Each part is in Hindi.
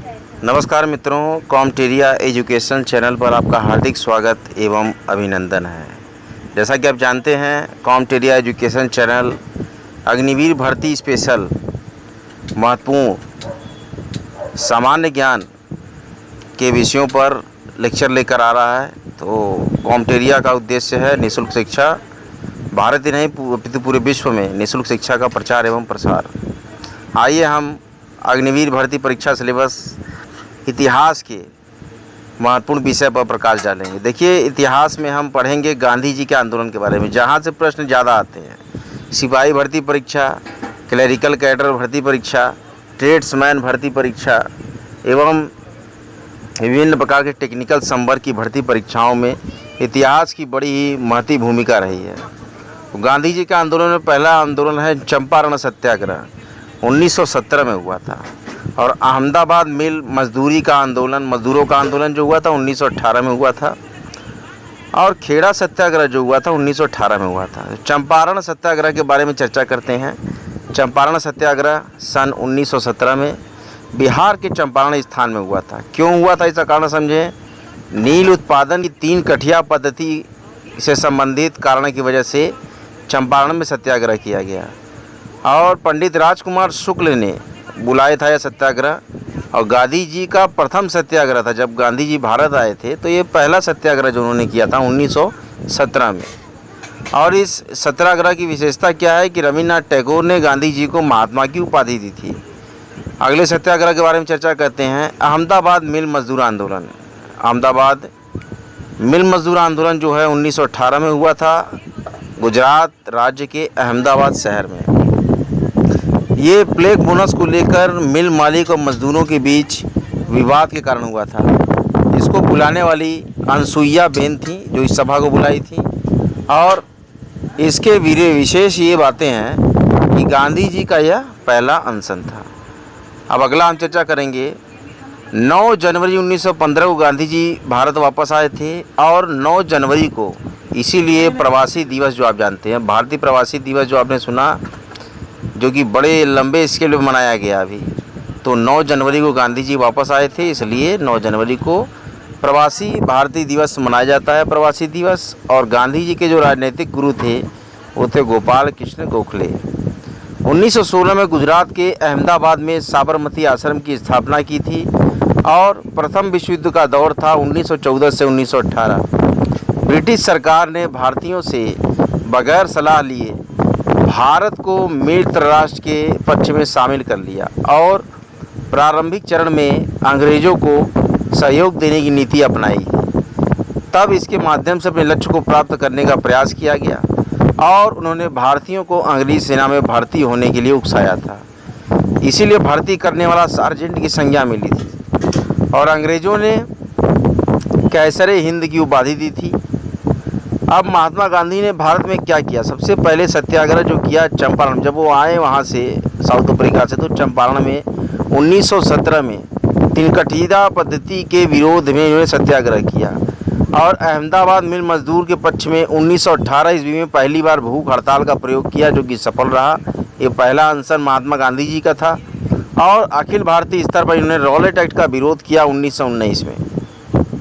नमस्कार मित्रों, कॉमटेरिया एजुकेशन चैनल पर आपका हार्दिक स्वागत एवं अभिनंदन है। जैसा कि आप जानते हैं, कॉमटेरिया एजुकेशन चैनल अग्निवीर भर्ती स्पेशल महत्वपूर्ण सामान्य ज्ञान के विषयों पर लेक्चर लेकर आ रहा है। तो कॉमटेरिया का उद्देश्य है निःशुल्क शिक्षा, भारत ही नहीं अपितु पूरे विश्व में निःशुल्क शिक्षा का प्रचार एवं प्रसार। आइए हम अग्निवीर भर्ती परीक्षा सिलेबस इतिहास के महत्वपूर्ण विषय पर प्रकाश डालेंगे। देखिए, इतिहास में हम पढ़ेंगे गांधी जी के आंदोलन के बारे में, जहाँ से प्रश्न ज़्यादा आते हैं। सिपाही भर्ती परीक्षा, क्लरिकल कैडर भर्ती परीक्षा, ट्रेड्समैन भर्ती परीक्षा एवं विभिन्न प्रकार के टेक्निकल संवर्ग की भर्ती परीक्षाओं में इतिहास की बड़ी ही महती भूमिका रही है। गांधी जी के आंदोलन में पहला आंदोलन है चंपारण सत्याग्रह, 1917 में हुआ था। और अहमदाबाद मिल मजदूरों का आंदोलन जो हुआ था 1918 में हुआ था। और खेड़ा सत्याग्रह जो हुआ था 1918 में हुआ था। चंपारण सत्याग्रह के बारे में चर्चा करते हैं। चंपारण सत्याग्रह सन 1917 में बिहार के चंपारण स्थान में हुआ था। क्यों हुआ था, इसका कारण समझें। नील उत्पादन की 3 कठिया पद्धति से संबंधित कारण की वजह से चंपारण में सत्याग्रह किया गया। और पंडित राजकुमार शुक्ल ने बुलाया था यह सत्याग्रह। और गांधी जी का प्रथम सत्याग्रह था। जब गांधी जी भारत आए थे तो ये पहला सत्याग्रह जो उन्होंने किया था 1917 में। और इस सत्याग्रह की विशेषता क्या है कि रविन्द्रनाथ टैगोर ने गांधी जी को महात्मा की उपाधि दी थी। अगले सत्याग्रह के बारे में चर्चा करते हैं। अहमदाबाद मिल मजदूर आंदोलन। अहमदाबाद मिल मजदूर आंदोलन जो है 1918 में हुआ था, गुजरात राज्य के अहमदाबाद शहर में। ये प्लेग बोनस को लेकर मिल मालिक और मजदूरों के बीच विवाद के कारण हुआ था। इसको बुलाने वाली अनसुईया बेन थी जो इस सभा को बुलाई थी। और इसके विशेष ये बातें हैं कि गांधी जी का यह पहला अनशन था। अब अगला हम चर्चा करेंगे। 9 जनवरी 1915 को गांधी जी भारत वापस आए थे। और 9 जनवरी को इसीलिए प्रवासी दिवस जो आप जानते हैं, भारतीय प्रवासी दिवस जो आपने सुना, जो कि बड़े लंबे स्केल पर मनाया गया अभी, तो 9 जनवरी को गांधी जी वापस आए थे, इसलिए 9 जनवरी को प्रवासी भारतीय दिवस मनाया जाता है, प्रवासी दिवस। और गांधी जी के जो राजनीतिक गुरु थे वो थे गोपाल कृष्ण गोखले। 1916 में गुजरात के अहमदाबाद में साबरमती आश्रम की स्थापना की थी। और प्रथम विश्व युद्ध का दौर था 1914 से 1918। ब्रिटिश सरकार ने भारतीयों से बगैर सलाह लिए भारत को मित्र राष्ट्र के पक्ष में शामिल कर लिया। और प्रारंभिक चरण में अंग्रेज़ों को सहयोग देने की नीति अपनाई। तब इसके माध्यम से अपने लक्ष्य को प्राप्त करने का प्रयास किया गया। और उन्होंने भारतीयों को अंग्रेज़ी सेना में भर्ती होने के लिए उकसाया था। इसीलिए भर्ती करने वाला सार्जेंट की संज्ञा मिली थी। और अंग्रेज़ों ने कैसरे हिंद की उपाधि दी थी। अब महात्मा गांधी ने भारत में क्या किया? सबसे पहले सत्याग्रह जो किया चंपारण, जब वो आए वहाँ से साउथ अफ्रीका से, तो चंपारण में 1917 में 3 कठिया पद्धति के विरोध में इन्होंने सत्याग्रह किया। और अहमदाबाद मिल मजदूर के पक्ष में 1918 ईस्वी में पहली बार भूख हड़ताल का प्रयोग किया, जो कि सफल रहा। ये पहला अनशन महात्मा गांधी जी का था। और अखिल भारतीय स्तर पर इन्होंने रॉलेट एक्ट का विरोध किया 1919 में।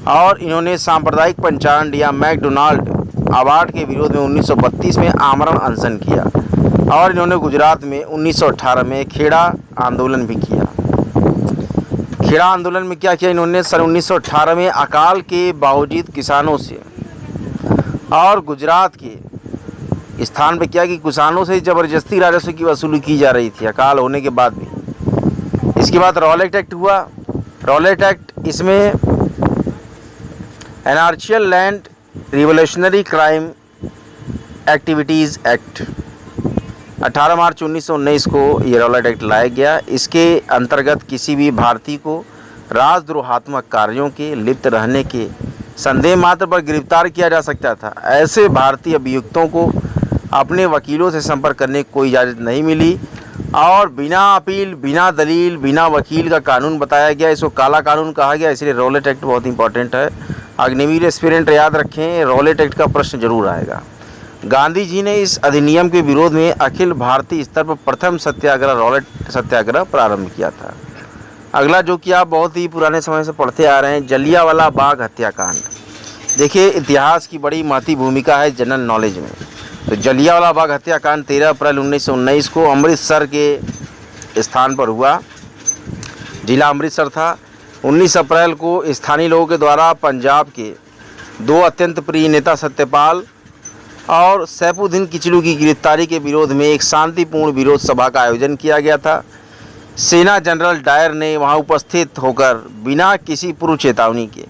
और इन्होंने सांप्रदायिक पंचांड या मैकडोनाल्ड अवार्ड के विरोध में 1932 में आमरण अनशन किया। और इन्होंने गुजरात में 1918 में खेड़ा आंदोलन भी किया। खेड़ा आंदोलन में क्या किया इन्होंने? सन 1918 में अकाल के बावजूद किसानों से और गुजरात के स्थान पर क्या कि किसानों से ज़बरदस्ती राजस्व की वसूली की जा रही थी, अकाल होने के बाद भी। इसके बाद रॉलेट एक्ट हुआ। रॉलेट एक्ट, इसमें anarchical and revolutionary crime activities act 18 March 1919 को ये रॉलेट एक्ट लाया गया। इसके अंतर्गत किसी भी भारतीय को राजद्रोहात्मक कार्यों के लिप्त रहने के संदेह मात्र पर गिरफ्तार किया जा सकता था। ऐसे भारतीय अभियुक्तों को अपने वकीलों से संपर्क करने की कोई इजाज़त नहीं मिली। और बिना अपील, बिना दलील, बिना वकील का कानून बताया गया। इसको काला कानून कहा गया, इसलिए रॉलेट एक्ट बहुत इंपॉर्टेंट है। अग्निवीर एस्पिरेंट याद रखें, रॉलेट एक्ट का प्रश्न जरूर आएगा। गांधी जी ने इस अधिनियम के विरोध में अखिल भारतीय स्तर पर प्रथम सत्याग्रह रॉलेट सत्याग्रह प्रारंभ किया था। अगला जो कि आप बहुत ही पुराने समय से पढ़ते आ रहे हैं, जलियांवाला बाग हत्याकांड। देखिए, इतिहास की बड़ी महती भूमिका है जनरल नॉलेज में। तो जलियांवाला बाग हत्याकांड 13 अप्रैल 1919 को अमृतसर के स्थान पर हुआ। जिला अमृतसर था। 19 अप्रैल को स्थानीय लोगों के द्वारा पंजाब के दो अत्यंत प्रिय नेता सत्यपाल और सैफुद्दीन किचलू की गिरफ्तारी के विरोध में एक शांतिपूर्ण विरोध सभा का आयोजन किया गया था। सेना जनरल डायर ने वहां उपस्थित होकर बिना किसी पूर्व चेतावनी के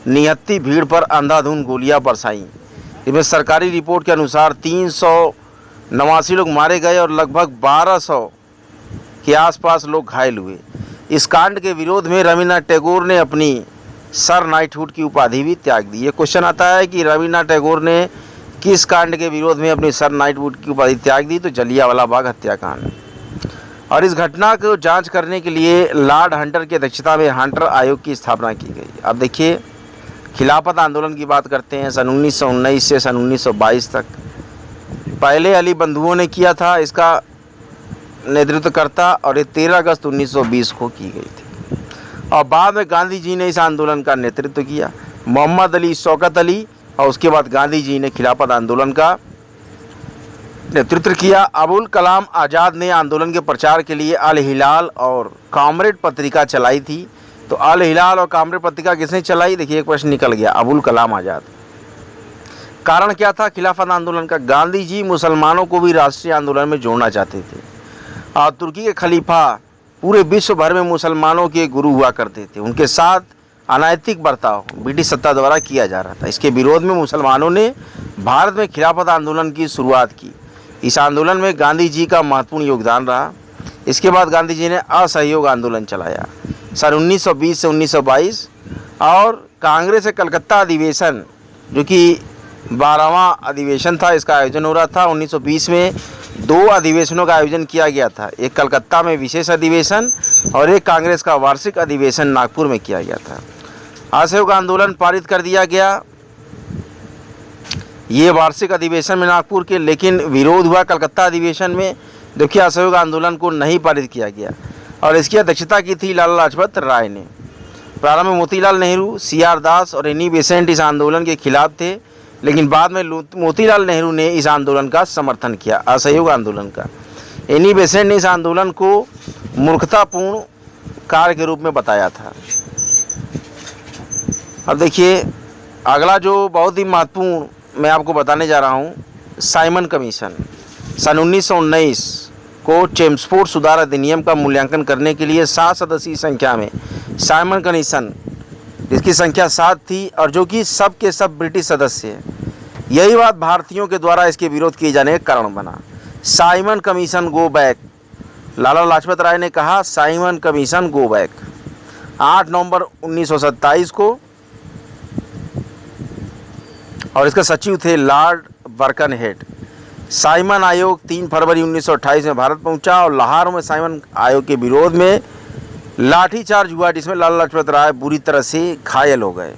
निहत्थी भीड़ पर अंधाधुंध गोलियां बरसाईं। इसमें सरकारी रिपोर्ट के अनुसार 389 लोग मारे गए और लगभग 1200 के आसपास लोग घायल हुए। इस कांड के विरोध में रविन्द्रनाथ टैगोर ने अपनी सर नाइटहुड की उपाधि भी त्याग दी। ये क्वेश्चन आता है कि रविन्द्रनाथ टैगोर ने किस कांड के विरोध में अपनी सर नाइटहुड की उपाधि त्याग दी? तो जलियांवाला बाग हत्याकांड। और इस घटना को जांच करने के लिए लॉर्ड हंटर की अध्यक्षता में हंटर आयोग की स्थापना की गई। अब देखिए, खिलाफत आंदोलन की बात करते हैं। सन 1919 से सन 1922 तक पहले अली बंधुओं ने किया था इसका नेतृत्वकर्ता, और ये 13 अगस्त 1920 को की गई थी। और बाद में गांधी जी ने इस आंदोलन का नेतृत्व किया। मोहम्मद अली, शौकत अली, और उसके बाद गांधी जी ने खिलाफत आंदोलन का नेतृत्व किया। अबुल कलाम आज़ाद ने आंदोलन के प्रचार के लिए अल हिलाल और कामरेड पत्रिका चलाई थी। तो अल हिलाल और कामरेड पत्रिका किसने चलाई? देखिए, एक प्रश्न निकल गया, अबुल कलाम आज़ाद। कारण क्या था खिलाफत आंदोलन का? गांधी जी मुसलमानों को भी राष्ट्रीय आंदोलन में जोड़ना चाहते थे। और तुर्की के खलीफा पूरे विश्व भर में मुसलमानों के गुरु हुआ करते थे। उनके साथ अनैतिक बर्ताव ब्रिटिश सत्ता द्वारा किया जा रहा था। इसके विरोध में मुसलमानों ने भारत में खिलाफत आंदोलन की शुरुआत की। इस आंदोलन में गांधी जी का महत्वपूर्ण योगदान रहा। इसके बाद गांधी जी ने असहयोग आंदोलन चलाया सन 1920 से 1922, और कांग्रेस के कलकत्ता अधिवेशन, जो कि 12वां अधिवेशन था, इसका आयोजन हो रहा था। 1920 में 2 अधिवेशनों का आयोजन किया गया था। एक कलकत्ता में विशेष अधिवेशन और एक कांग्रेस का वार्षिक अधिवेशन नागपुर में किया गया था। असहयोग आंदोलन पारित कर दिया गया ये वार्षिक अधिवेशन में नागपुर के, लेकिन विरोध हुआ कलकत्ता अधिवेशन में। देखिए, असहयोग आंदोलन को नहीं पारित किया गया, और इसकी अध्यक्षता की थी लाला लाजपत राय ने। प्रारंभ में मोतीलाल नेहरू, CR दास और एनी बेसेंट इस आंदोलन के खिलाफ थे, लेकिन बाद में मोतीलाल नेहरू ने इस आंदोलन का समर्थन किया, असहयोग आंदोलन का। एनी बेसेंट ने इस आंदोलन को मूर्खतापूर्ण कार्य के रूप में बताया था। अब देखिए, अगला जो बहुत ही महत्वपूर्ण मैं आपको बताने जा रहा हूँ, साइमन कमीशन। सन 1919 को चेम्सफोर्ड सुधार अधिनियम का मूल्यांकन करने के लिए 7 सदस्यीय संख्या में साइमन कमीशन, जिसकी संख्या 7 थी और जो कि सब के सब ब्रिटिश सदस्य हैं। यही बात भारतीयों के द्वारा इसके विरोध किए जाने का कारण बना। Simon commission go back. Lala Lajpat Rai ने कहा, साइमन कमीशन गो बैक। 8 नवंबर 1927 को, और इसका सचिव थे लॉर्ड बर्कनहेड। साइमन आयोग 3 फरवरी 1928 में भारत पहुंचा, और लाहौर में साइमन आयोग के विरोध में लाठीचार्ज हुआ, जिसमें लाला लाजपत राय बुरी तरह से घायल हो गए।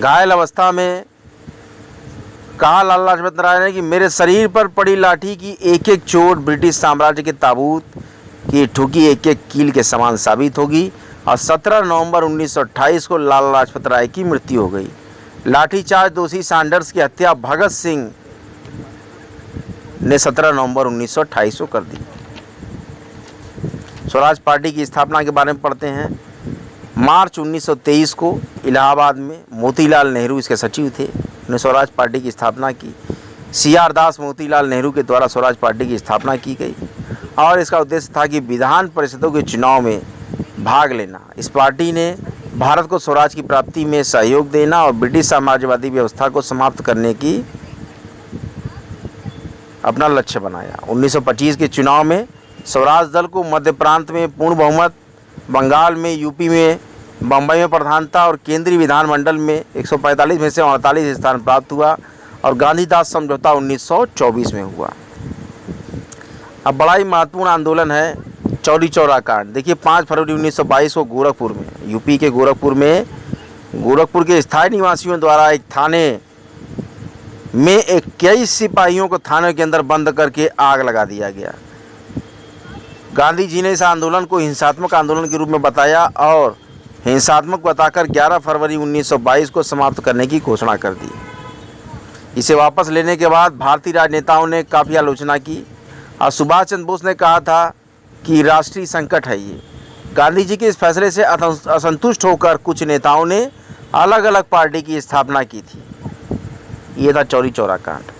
घायल अवस्था में कहा लाला लाजपत राय ने कि मेरे शरीर पर पड़ी लाठी की एक एक चोट ब्रिटिश साम्राज्य के ताबूत की ठुकी एक एक कील के समान साबित होगी। और 17 नवंबर 1928 को लाला लाजपत राय की मृत्यु हो गई। लाठीचार्ज दोषी सैंडर्स की हत्या भगत सिंह ने 17 नवंबर 1928 को कर दी। स्वराज पार्टी की स्थापना के बारे में पढ़ते हैं। मार्च 1923 को इलाहाबाद में मोतीलाल नेहरू इसके सचिव थे, उन्होंने स्वराज पार्टी की स्थापना की। CR दास मोतीलाल नेहरू के द्वारा स्वराज पार्टी की स्थापना की गई, और इसका उद्देश्य था कि विधान परिषदों के चुनाव में भाग लेना। इस पार्टी ने भारत को स्वराज की प्राप्ति में सहयोग देना और ब्रिटिश साम्राज्यवादी व्यवस्था को समाप्त करने की अपना लक्ष्य बनाया। 1925 के चुनाव में स्वराज दल को मध्य प्रांत में पूर्ण बहुमत, बंगाल में, यूपी में, बम्बई में प्रधानता और केंद्रीय विधानमंडल में 145 में से 48 स्थान प्राप्त हुआ, और गांधीदास समझौता 1924 में हुआ। अब बड़ा ही महत्वपूर्ण आंदोलन है चौरी चौरा कांड। देखिए, 5 फरवरी 1922 को गोरखपुर में, यूपी के गोरखपुर में, गोरखपुर के स्थायी निवासियों द्वारा एक थाने में 21 सिपाहियों को थाने के अंदर बंद करके आग लगा दिया गया। गांधी जी ने इस आंदोलन को हिंसात्मक आंदोलन के रूप में बताया और हिंसात्मक बताकर 11 फरवरी 1922 को समाप्त करने की घोषणा कर दी। इसे वापस लेने के बाद भारतीय राजनेताओं ने काफ़ी आलोचना की और सुभाष चंद्र बोस ने कहा था कि राष्ट्रीय संकट है ये। गांधी जी के इस फैसले से असंतुष्ट होकर कुछ नेताओं ने अलग अलग पार्टी की स्थापना की थी। ये था चौरी चौरा कांड।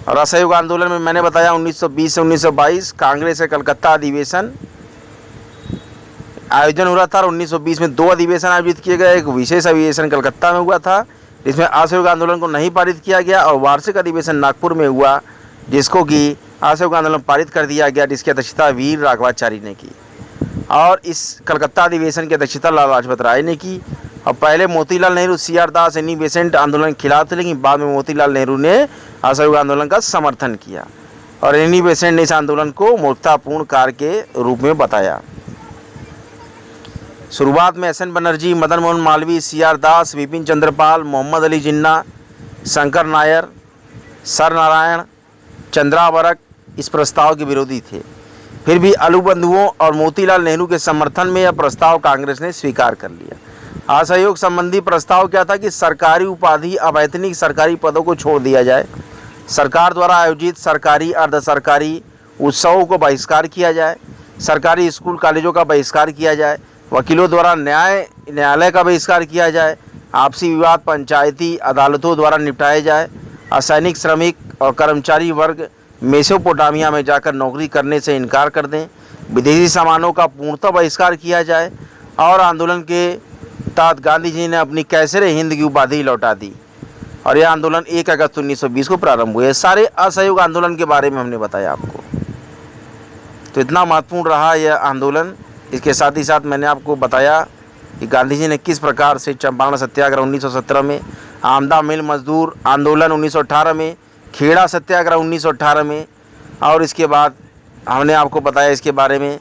और असहयोग आंदोलन में मैंने बताया 1920 से 1922 कांग्रेस के कलकत्ता अधिवेशन आयोजन हो रहा था और 1920 में 2 अधिवेशन आयोजित किए गए। एक विशेष अधिवेशन कलकत्ता में हुआ था जिसमें असहयोग आंदोलन को नहीं पारित किया गया और वार्षिक अधिवेशन नागपुर में हुआ जिसको कि असहयोग आंदोलन पारित कर दिया गया, जिसकी अध्यक्षता वीर राघवाचारी ने की। और इस कलकत्ता अधिवेशन की अध्यक्षता लाला लाजपत राय ने की। और पहले मोतीलाल नेहरू, सीआर दास, एनी बेसेंट आंदोलन के खिलाफ थे, लेकिन बाद में मोतीलाल नेहरू ने असहयोग आंदोलन का समर्थन किया और एनी बेसेंट ने इस आंदोलन को मूर्खतापूर्ण कार्य के रूप में बताया। शुरुआत में S N Banerjee, Madan Mohan Malviya, CR Das, Vipin Chandrapal, Mohammad Ali Jinnah, Shankar Nair, sir Narayan, Chandavarkar इस प्रस्ताव के विरोधी थे। फिर भी अलू बंधुओं और मोतीलाल नेहरू के समर्थन में यह प्रस्ताव कांग्रेस ने स्वीकार कर लिया। असहयोग संबंधी प्रस्ताव क्या था कि सरकारी उपाधि, अवैतनिक सरकारी पदों को छोड़ दिया जाए, सरकार द्वारा आयोजित सरकारी अर्ध सरकारी उत्सवों को बहिष्कार किया जाए, सरकारी स्कूल कॉलेजों का बहिष्कार किया जाए, वकीलों द्वारा न्यायालय का बहिष्कार किया जाए, आपसी विवाद पंचायती अदालतों द्वारा निपटाए जाए, असैनिक श्रमिक और कर्मचारी वर्ग मेसोपोटामिया में जाकर नौकरी करने से इनकार कर दें, विदेशी सामानों का पूर्णतः बहिष्कार किया जाए और आंदोलन के तहत गांधी जी ने अपनी कैसरे हिंद की उपाधि लौटा दी। और यह आंदोलन 1 अगस्त 1920 को प्रारंभ हुए। सारे असहयोग आंदोलन के बारे में हमने बताया आपको, तो इतना महत्वपूर्ण रहा यह आंदोलन। इसके साथ ही साथ मैंने आपको बताया कि गांधी जी ने किस प्रकार से चंपारण सत्याग्रह 1917 में, आमदा मिल मजदूर आंदोलन 1918 में, खेड़ा सत्याग्रह 1918 में, और इसके बाद हमने आपको बताया इसके बारे में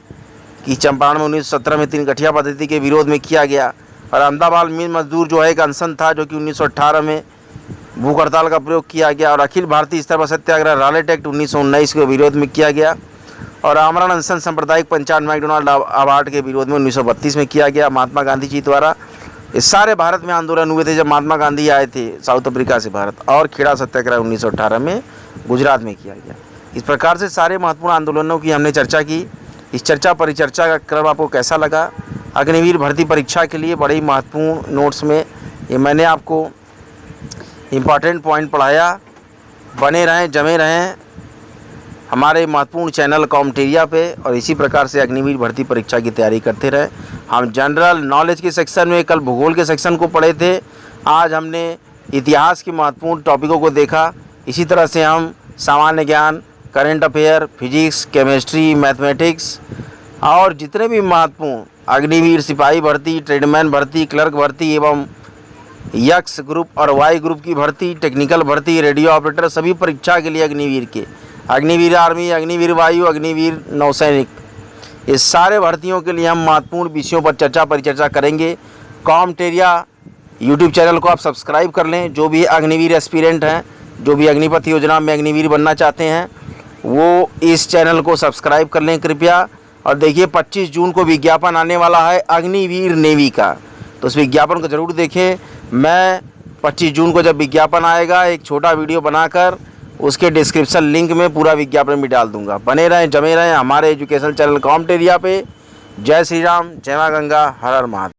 कि चंपारण में 1917 में 3 गठिया पद्धति के विरोध में किया गया और अहमदाबाद मिल मजदूर जो है एक अनशन था जो कि 1918 में भूख हड़ताल का प्रयोग किया गया और अखिल भारतीय स्तर पर सत्याग्रह रॉलेट एक्ट 1919 के विरोध में किया गया और आमरण अनशन सांप्रदायिक पंचायत मैकडोनाल्ड अवार्ड के विरोध में 1932 में किया गया महात्मा गांधी जी द्वारा। इस सारे भारत में आंदोलन हुए थे जब महात्मा गांधी आए थे साउथ अफ्रीका से भारत, और खेड़ा सत्याग्रह 1918 में गुजरात में किया गया। इस प्रकार से सारे महत्वपूर्ण आंदोलनों की हमने चर्चा की। इस चर्चा परिचर्चा का क्रम आपको कैसा लगा? अग्निवीर भर्ती परीक्षा के लिए बड़े ही महत्वपूर्ण नोट्स में ये मैंने आपको इम्पॉर्टेंट पॉइंट पढ़ाया। बने रहें, जमे रहें हमारे महत्वपूर्ण चैनल कॉमेटेरिया पे और इसी प्रकार से अग्निवीर भर्ती परीक्षा की तैयारी करते रहें। हम जनरल नॉलेज के सेक्शन में कल भूगोल के सेक्शन को पढ़े थे, आज हमने इतिहास के महत्वपूर्ण टॉपिकों को देखा। इसी तरह से हम सामान्य ज्ञान, current affair, physics, chemistry, mathematics और जितने भी महत्वपूर्ण अग्निवीर, सिपाही भर्ती, ट्रेडमैन भर्ती, क्लर्क भर्ती एवं यक्स ग्रुप और वाई ग्रुप की भर्ती, टेक्निकल भर्ती, रेडियो ऑपरेटर, सभी परीक्षा के लिए अग्निवीर के, अग्निवीर आर्मी, अग्निवीर वायु, अग्निवीर नौसैनिक, इस सारे भर्तियों के लिए हम महत्वपूर्ण विषयों पर चर्चा परिचर्चा करेंगे। कॉमेटेरिया यूट्यूब चैनल को आप सब्सक्राइब कर लें। जो भी अग्निवीर एस्पिरेंट हैं, जो भी अग्निपथ योजना में अग्निवीर बनना चाहते हैं, वो इस चैनल को सब्सक्राइब कर लें कृपया। और देखिए 25 जून को विज्ञापन आने वाला है अग्निवीर नेवी का, तो उस विज्ञापन को ज़रूर देखें। मैं 25 जून को जब विज्ञापन आएगा एक छोटा वीडियो बनाकर उसके डिस्क्रिप्शन लिंक में पूरा विज्ञापन भी डाल दूंगा। बने रहें, जमे रहें हमारे एजुकेशन चैनल कॉमेटेरिया पे। जय श्री राम, जय माँ गंगा, हर हर महादेव।